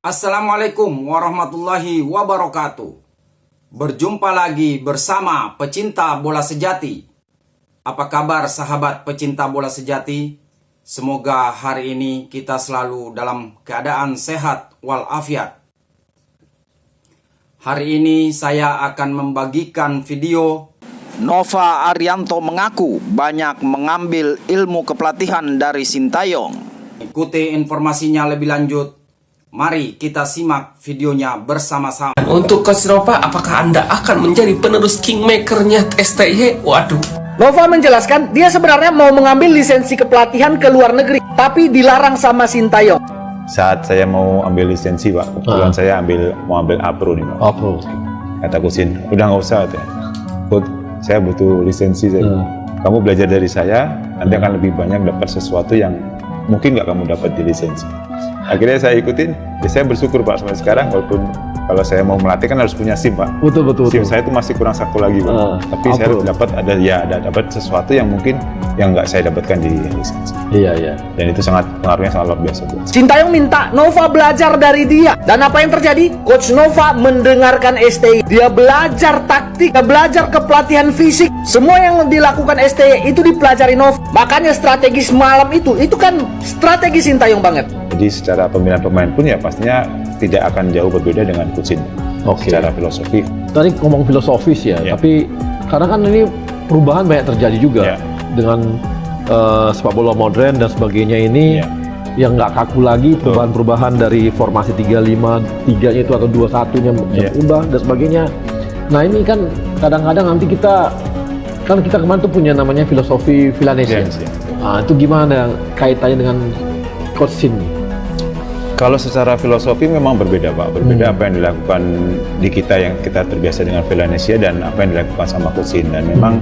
Assalamualaikum warahmatullahi wabarakatuh. Berjumpa lagi bersama pecinta bola sejati. Apa kabar sahabat pecinta bola sejati? Semoga hari ini kita selalu dalam keadaan sehat walafiat. Hari ini saya akan membagikan video Nova Arianto mengaku banyak mengambil ilmu kepelatihan dari Sintayong. Ikuti informasinya lebih lanjut. Mari kita simak videonya bersama-sama. Untuk Coach Nova, apakah Anda akan menjadi penerus kingmakernya STY? Waduh. Nova menjelaskan dia sebenarnya mau mengambil lisensi kepelatihan ke luar negeri, tapi dilarang sama Sintayong. Saat saya mau ambil lisensi, Pak, kebetulan saya mau ambil A-Pro nih, Pak. A-Pro. Kata Kusin, udah nggak usah, Coach, saya butuh lisensi. Kamu belajar dari saya, nanti akan lebih banyak dapat sesuatu yang mungkin nggak kamu dapat di lisensi. Akhirnya saya ikutin, ya saya bersyukur Pak sampai sekarang, walaupun kalau saya mau melatih kan harus punya SIM Pak. Betul. SIM saya itu masih kurang satu lagi Pak. Tapi saya dapat dapat sesuatu yang mungkin yang nggak saya dapatkan di lisensi. Iya. Dan itu pengaruhnya sangat luar biasa buat saya. Sintayong minta Nova belajar dari dia. Dan apa yang terjadi? Coach Nova mendengarkan STY. Dia belajar taktik, dia belajar kepelatihan fisik. Semua yang dilakukan STY itu dipelajari Nova. Makanya strategis malam itu kan strategi Sintayong banget. Jadi secara pemilihan pemain pun ya pastinya tidak akan jauh berbeda dengan Kusin. Secara filosofi. Tadi ngomong filosofis ya, tapi karena kan ini perubahan banyak terjadi juga dengan sepak bola modern dan sebagainya ini yang nggak kaku lagi, perubahan-perubahan dari formasi 3-5-3 itu atau 2-1-nya berubah dan sebagainya. Nah ini kan kadang-kadang nanti kita kemarin tuh punya namanya filosofi Villanesien. Nah itu gimana kaitannya dengan Coach Sin? Kalau secara filosofi memang berbeda Pak, berbeda apa yang dilakukan di kita yang kita terbiasa dengan Villanesia dan apa yang dilakukan sama Coach Sin. Dan memang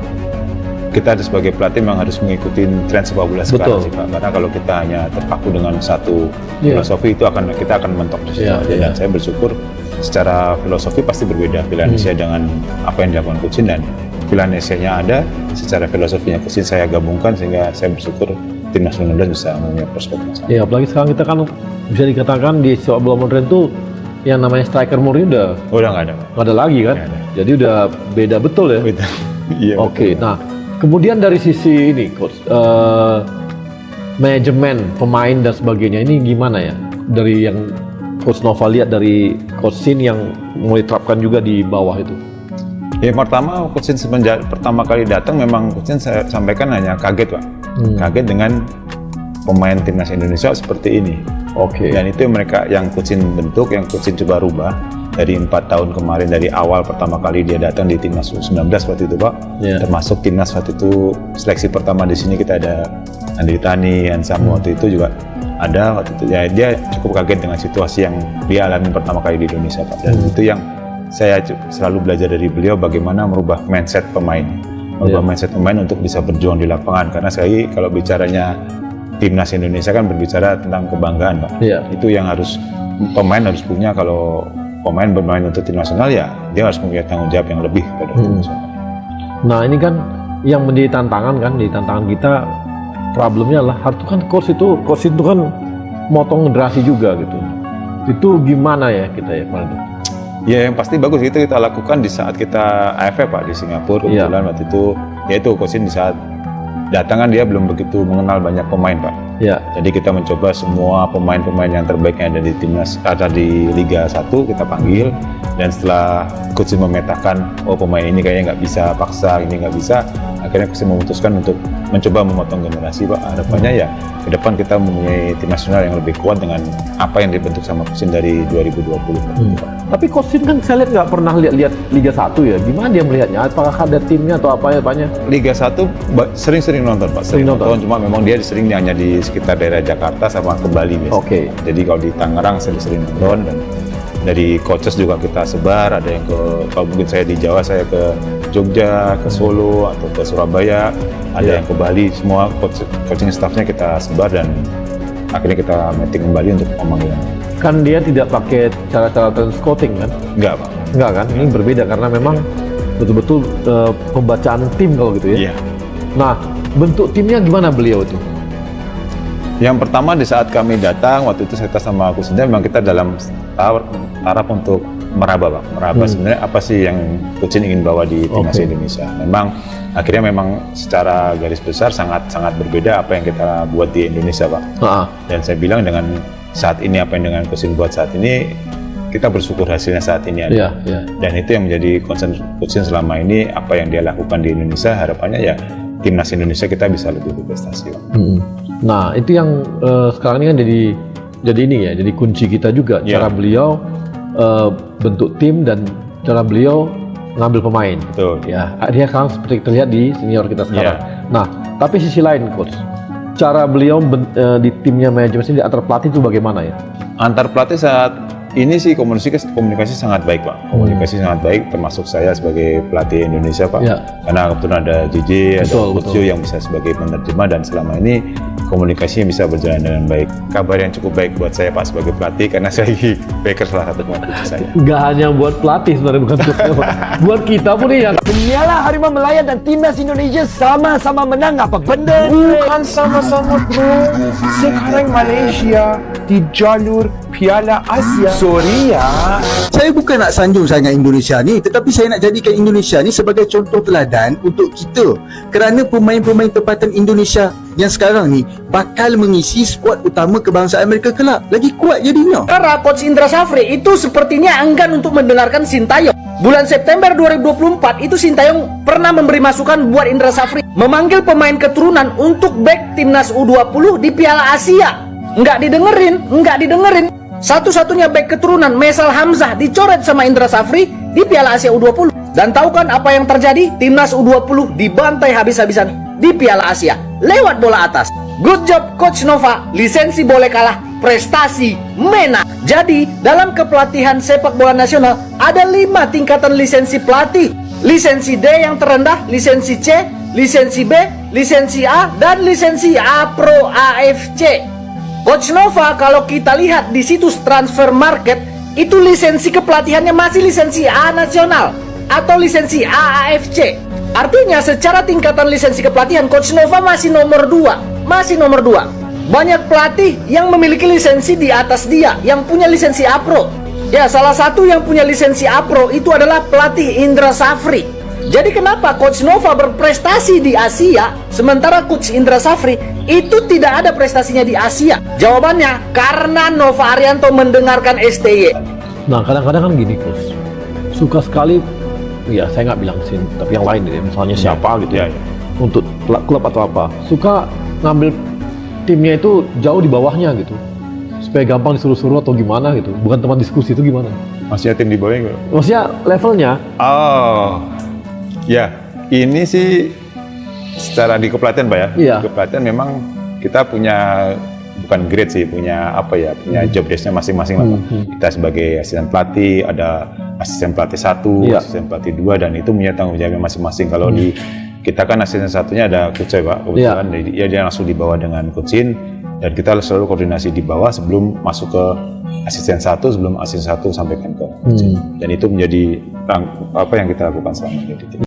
kita sebagai pelatih memang harus mengikuti tren sepak bola sekarang sih Pak. Karena kalau kita hanya terpaku dengan satu filosofi itu kita akan mentok di situ. Dan saya bersyukur secara filosofi pasti berbeda Villanesia dengan apa yang dilakukan Coach Sin, dan Villanesianya ada, secara filosofinya Coach Sin saya gabungkan sehingga saya bersyukur Timnas U16 bisa mempunyai prospek masalah. Ya apalagi sekarang kita kan bisa dikatakan di sepak bola modern tuh yang namanya striker murni udah nggak ada. Nggak ada lagi kan? Jadi udah beda betul ya. Iya. Oke. Nah kemudian dari sisi ini Coach, manajemen pemain dan sebagainya ini gimana ya? Dari yang Coach Nova lihat dari Coach Sin yang mulai terapkan juga di bawah itu. Ya pertama Coach Sin semenjak pertama kali datang memang Coach Sin saya sampaikan hanya kaget Pak. Kaget dengan pemain timnas Indonesia seperti ini. Dan itu yang Coach Sin bentuk, yang Coach Sin coba rubah dari 4 tahun kemarin, dari awal pertama kali dia datang di timnas U19 waktu itu Pak. Termasuk timnas waktu itu seleksi pertama di sini kita ada Andri Tani, Hansamu waktu itu juga ada waktu itu. Ya dia cukup kaget dengan situasi yang dia alami pertama kali di Indonesia Pak. Dan itu yang saya selalu belajar dari beliau, bagaimana merubah mindset pemain. Mindset pemain untuk bisa berjuang di lapangan, karena kalau bicaranya timnas Indonesia kan berbicara tentang kebanggaan Pak. Itu yang pemain harus punya. Kalau pemain bermain untuk tim nasional ya dia harus punya tanggung jawab yang lebih pada tim nasional. Nah ini kan yang menjadi tantangan kita, problemnya adalah coach itu kan motong generasi juga gitu. Itu gimana ya kita ya Pak? Ya yang pasti bagus itu kita lakukan di saat kita AFF Pak di Singapura kebetulan waktu itu, yaitu Coach Sin di saat datang kan dia belum begitu mengenal banyak pemain Pak. Jadi kita mencoba semua pemain-pemain yang terbaik yang ada di timnas, ada di Liga 1 kita panggil, dan setelah Coach Sin memetakan pemain ini kayaknya nggak bisa, paksa ini nggak bisa, akhirnya Coach Sin memutuskan untuk mencoba memotong generasi Pak. Harapannya ya ke depan kita mempunyai tim nasional yang lebih kuat dengan apa yang dibentuk sama Coach Sin dari 2020 Pak. Tapi Coach Sin kan saya lihat nggak pernah lihat Liga 1 ya. Gimana dia melihatnya? Apakah ada timnya atau apanya? Liga 1 sering nonton Pak. Sering nonton. Cuma memang dia sering hanya di sekitar daerah Jakarta sama ke Bali biasanya. Jadi kalau di Tangerang sering nonton, dan dari coaches juga kita sebar. Ada yang kalau mungkin saya di Jawa saya ke Jogja, ke Solo atau ke Surabaya. Ada yang ke Bali. Semua coaching staffnya kita sebar dan akhirnya kita meeting kembali untuk pemanggilan. Kan dia tidak pakai cara-cara scouting kan? Enggak Pak. Enggak kan? Ini berbeda karena memang betul-betul pembacaan tim kalau gitu ya. Nah bentuk timnya gimana beliau itu? Yang pertama di saat kami datang waktu itu saya sama Coach Indra, memang kita dalam taraf untuk meraba, Pak. Meraba sebenarnya apa sih yang Coach ingin bawa di timnas Indonesia. Memang akhirnya memang secara garis besar sangat berbeda apa yang kita buat di Indonesia, Pak. Dan saya bilang dengan saat ini apa yang dengan Coach buat saat ini, kita bersyukur hasilnya saat ini ada. Dan itu yang menjadi concern Coach selama ini, apa yang dia lakukan di Indonesia, harapannya ya timnas Indonesia kita bisa lebih berprestasi. Nah, itu yang sekarang ini kan jadi ini ya, jadi kunci kita juga, cara beliau bentuk tim dan cara beliau ngambil pemain. Betul. Ya, dia sekarang seperti terlihat di senior kita sekarang. Nah, tapi sisi lain, Coach, cara beliau di timnya manajemen ini antar pelatih itu bagaimana ya? Antar pelatih saat ini sih komunikasi sangat baik, Pak. Komunikasi sangat baik, termasuk saya sebagai pelatih Indonesia, Pak. Karena kebetulan ada JJ, ada Coach yang bisa sebagai penerjemah, dan selama ini komunikasinya bisa berjalan dengan baik. Kabar yang cukup baik buat saya, Pak, sebagai pelatih, karena saya backer salah satu pemain saya. Nggak hanya buat pelatih sebenarnya, bukan buat kita pun ya. Nyala Harimau Melaya dan timnas Indonesia sama-sama menang apa benda? Bukan sama-sama, bro. Sekarang Malaysia di jalur Piala Asia. Sorry ya. Saya bukan nak sanjung sangat Indonesia ni, tetapi saya nak jadikan Indonesia ni sebagai contoh teladan untuk kita. Kerana pemain-pemain tempatan Indonesia yang sekarang ni bakal mengisi skuad utama kebangsaan mereka kelak. Lagi kuat jadinya. Karena Coach Indra Safri itu sepertinya enggan untuk mendengarkan Sintayong. Bulan September 2024 itu Sintayong pernah memberi masukan buat Indra Safri memanggil pemain keturunan untuk back timnas U20 di Piala Asia. Nggak didengerin. Satu-satunya back keturunan Mesal Hamzah dicoret sama Indra Safri di Piala Asia U20. Dan tahu kan apa yang terjadi? Timnas U20 dibantai habis-habisan di Piala Asia lewat bola atas. Good job Coach Nova, lisensi boleh kalah, prestasi mena. Jadi dalam kepelatihan sepak bola nasional ada 5 tingkatan lisensi pelatih. Lisensi D yang terendah, lisensi C, lisensi B, lisensi A, dan lisensi A Pro AFC. Coach Nova kalau kita lihat di situs transfer market itu lisensi kepelatihannya masih lisensi A nasional atau lisensi A AFC. Artinya secara tingkatan lisensi kepelatihan Coach Nova masih nomor 2. Banyak pelatih yang memiliki lisensi di atas dia yang punya lisensi A Pro. Ya, salah satu yang punya lisensi A Pro itu adalah pelatih Indra Safri. Jadi kenapa Coach Nova berprestasi di Asia sementara Coach Indra Safri itu tidak ada prestasinya di Asia? Jawabannya karena Nova Arianto mendengarkan STY. Nah, kadang-kadang kan gini, Coach. Suka sekali, ya saya nggak bilang sih, tapi yang lain deh, misalnya siapa gitu ya, untuk klub atau apa, suka ngambil timnya itu jauh di bawahnya gitu, supaya gampang disuruh-suruh atau gimana gitu. Bukan teman diskusi itu gimana? Maksudnya tim di bawahnya gimana? Maksudnya levelnya? Oh, ya ini sih secara di kepelatihan, Pak ya. Iya. Di kepelatihan memang kita punya bukan grade sih, punya apa ya, punya job desk-nya masing-masing lah. Kita sebagai asisten pelatih, ada asisten pelatih 1, asisten pelatih 2, dan itu punya tanggung jawabnya masing-masing. Kalau di kita kan asisten satunya ada Coach, Pak, kebetulan dia langsung dibawa dengan Coachin, dan kita selalu koordinasi di bawah sebelum masuk ke asisten 1, sebelum asisten 1 sampaikan ke Coachin. Dan itu menjadi apa yang kita lakukan selama ini di tim.